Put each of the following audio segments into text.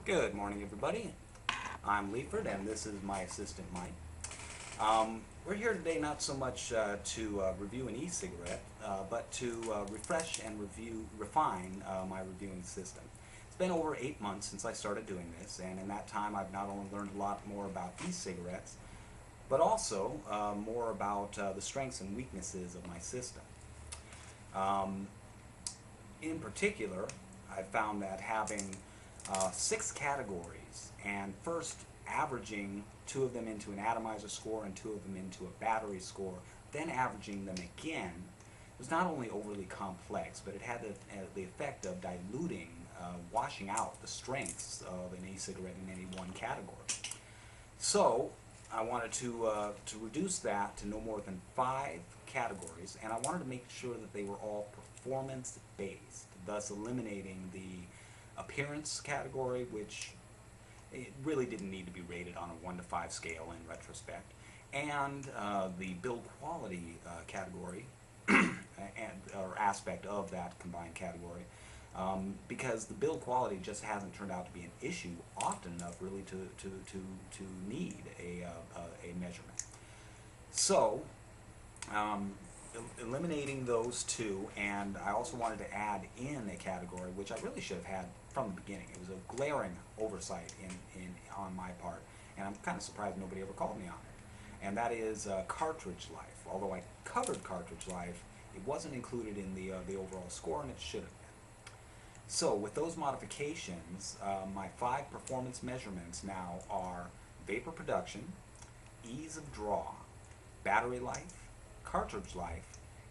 Good morning, everybody. I'm Leaford, and this is my assistant, Mike. We're here today not so much to review an e-cigarette, but to refresh and refine my reviewing system. It's been over 8 months since I started doing this, and in that time I've not only learned a lot more about e-cigarettes, but also more about the strengths and weaknesses of my system. Um, in particular, I found that having 6 categories and first averaging 2 of them into an atomizer score and 2 of them into a battery score, then averaging them again, was not only overly complex, but it had the effect of diluting, washing out the strengths of an e-cigarette in any one category. So I wanted to reduce that to no more than 5 categories, and I wanted to make sure that they were all performance-based, thus eliminating the appearance category, which it really didn't need to be rated on a 1 to 5 scale in retrospect, and the build quality category or aspect of that combined category, because the build quality just hasn't turned out to be an issue often enough really to need a measurement. So eliminating those 2, and I also wanted to add in a category which I really should have had from the beginning. It was a glaring oversight on my part, and I'm kind of surprised nobody ever called me on it. And that is cartridge life. Although I covered cartridge life, it wasn't included in the overall score, and it should have been. So with those modifications, my 5 performance measurements now are vapor production, ease of draw, battery life, cartridge life,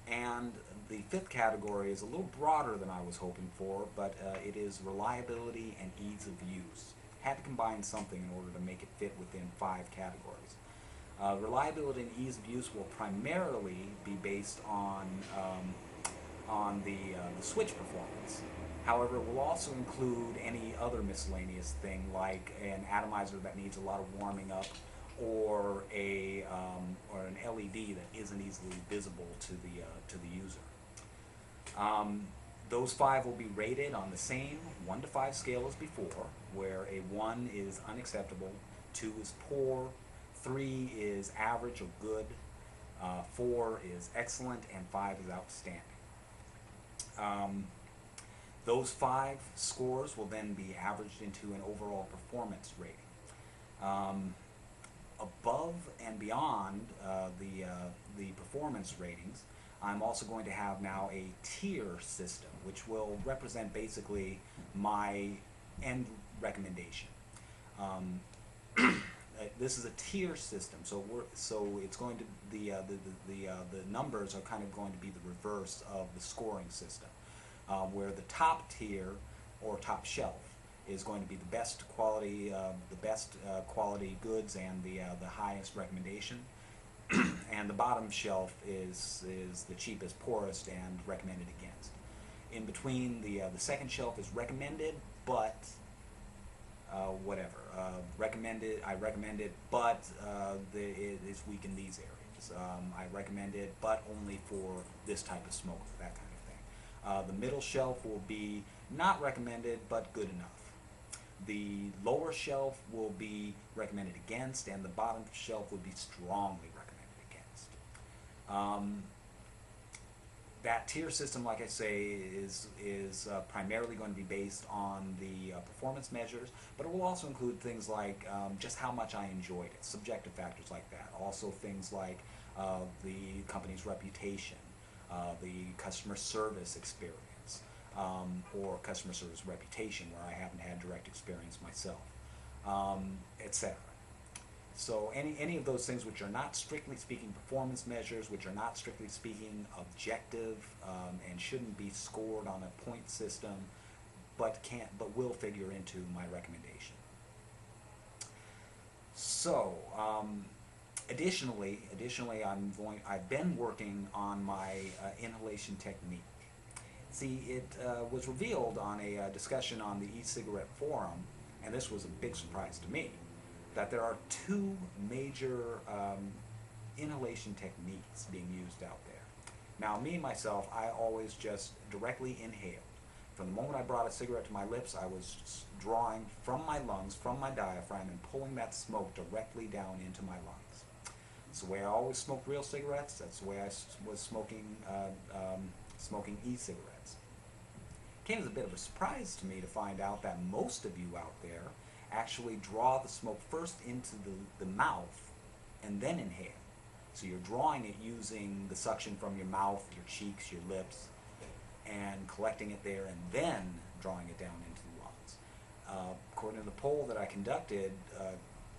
and the 5th category is a little broader than I was hoping for, but it is reliability and ease of use. Had to combine something in order to make it fit within 5 categories. Reliability and ease of use will primarily be based on the switch performance. However, it will also include any other miscellaneous thing like an atomizer that needs a lot of warming up, or an LED that isn't easily visible to the user. Those 5 will be rated on the same 1 to 5 scale as before, where a 1 is unacceptable, 2 is poor, 3 is average or good, 4 is excellent, and 5 is outstanding. Those 5 scores will then be averaged into an overall performance rating. Above and beyond the performance ratings, I'm also going to have now a tier system, which will represent basically my end recommendation. This is a tier system, so it's going to the numbers are kind of going to be the reverse of the scoring system, where the top tier or top shelf is going to be the best quality goods and the highest recommendation, and the bottom shelf is the cheapest, poorest, and recommended against. In between, the second shelf is recommended, but whatever. I recommend it, but it is weak in these areas. I recommend it, but only for this type of smoke, that kind of thing. The middle shelf will be not recommended, but good enough. The lower shelf will be recommended against, and the bottom shelf would be strongly recommended against. That tier system, like I say, is primarily going to be based on the performance measures, but it will also include things like just how much I enjoyed it, subjective factors like that. Also things like the company's reputation, the customer service experience, or customer service reputation where I haven't had direct experience myself, etc. So any of those things which are not strictly speaking performance measures, which are not strictly speaking objective, and shouldn't be scored on a point system, but will figure into my recommendation. So additionally, I've been working on my inhalation technique. See, it was revealed on a discussion on the e-cigarette forum, and this was a big surprise to me, that there are 2 major inhalation techniques being used out there. Now, me, myself, I always just directly inhaled. From the moment I brought a cigarette to my lips, I was drawing from my lungs, from my diaphragm, and pulling that smoke directly down into my lungs. It's the way I always smoked real cigarettes. That's the way I was smoking e-cigarettes. It came as a bit of a surprise to me to find out that most of you out there actually draw the smoke first into the mouth and then inhale. So you're drawing it using the suction from your mouth, your cheeks, your lips, and collecting it there and then drawing it down into the lungs. According to the poll that I conducted,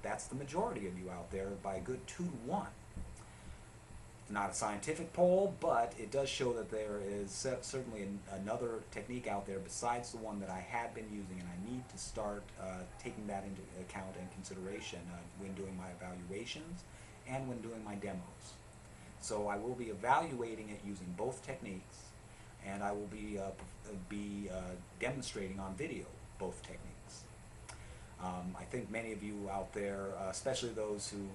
that's the majority of you out there by a good 2 to 1. Not a scientific poll, but it does show that there is certainly another technique out there besides the one that I had been using, and I need to start taking that into account and consideration when doing my evaluations and when doing my demos. So I will be evaluating it using both techniques, and I will be demonstrating on video both techniques. I think many of you out there, especially those who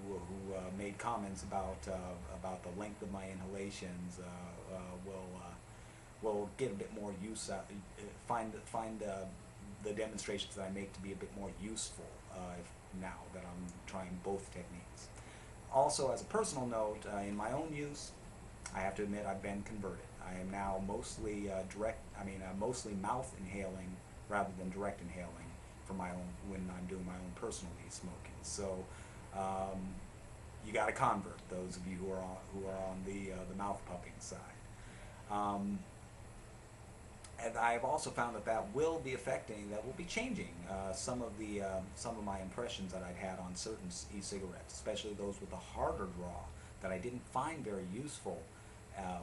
made comments about the length of my inhalations, will get a bit more use out, find the demonstrations that I make to be a bit more useful now that I'm trying both techniques. Also, as a personal note, in my own use, I have to admit I've been converted. I am now mostly mostly mouth inhaling rather than direct inhaling for my own when I'm doing my own personal e-smoking. So you got to convert those of you who are on the mouth puffing side. And I've also found that will be changing some of my impressions that I'd had on certain e-cigarettes, especially those with a harder draw that I didn't find very useful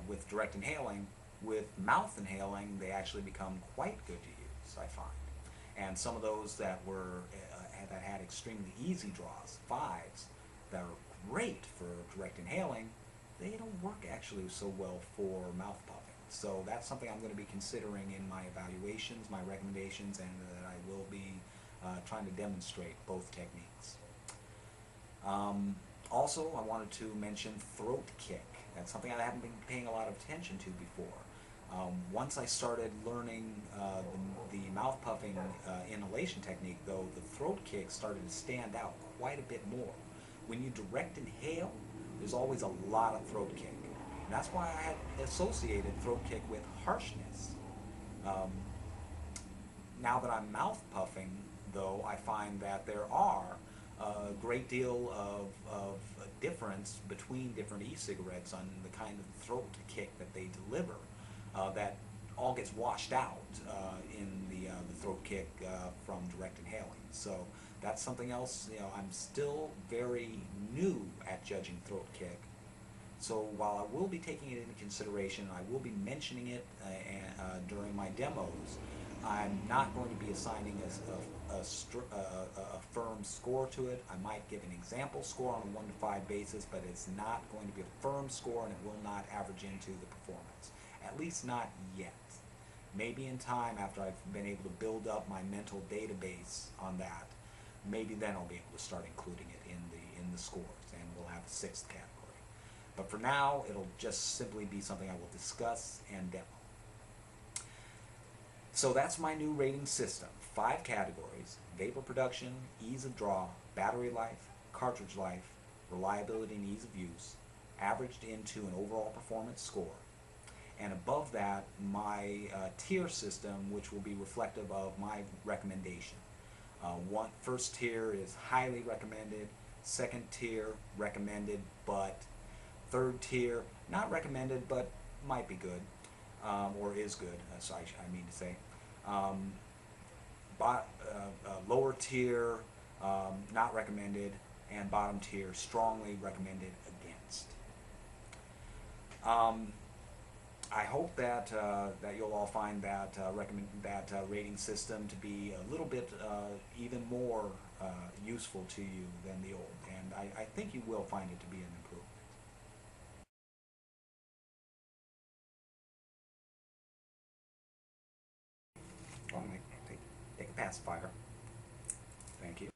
with direct inhaling. With mouth inhaling, they actually become quite good to use, I find. And some of those that had extremely easy draws, 5s, that are great for direct inhaling, they don't work actually so well for mouth puffing. So that's something I'm going to be considering in my evaluations, my recommendations, and that I will be trying to demonstrate both techniques. Also, I wanted to mention throat kick. That's something I haven't been paying a lot of attention to before. Once I started learning the mouth puffing inhalation technique, though, the throat kick started to stand out quite a bit more. When you direct inhale, there's always a lot of throat kick. And that's why I had associated throat kick with harshness. Now that I'm mouth puffing, though, I find that there are a great deal of difference between different e-cigarettes on the kind of throat kick that they deliver. That all gets washed out in the throat kick from direct inhaling. So that's something else. I'm still very new at judging throat kick. So while I will be taking it into consideration, I will be mentioning it during my demos, I'm not going to be assigning a firm score to it. I might give an example score on a 1 to 5 basis, but it's not going to be a firm score, and it will not average into the performance. At least not yet. Maybe in time, after I've been able to build up my mental database on that, maybe then I'll be able to start including it in the scores, and we'll have a 6th category. But for now, it'll just simply be something I will discuss and demo. So that's my new rating system. 5 categories: vapor production, ease of draw, battery life, cartridge life, reliability and ease of use, averaged into an overall performance score. And above that, my tier system, which will be reflective of my recommendation. First tier is highly recommended, second tier recommended, but third tier not recommended, but might be good, or is good, so I mean to say. Lower tier, not recommended, and bottom tier, strongly recommended against. I hope that you'll all find that rating system to be a little bit even more useful to you than the old, and I think you will find it to be an improvement. Well, take a pacifier. Thank you.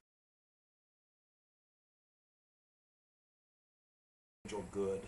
Good.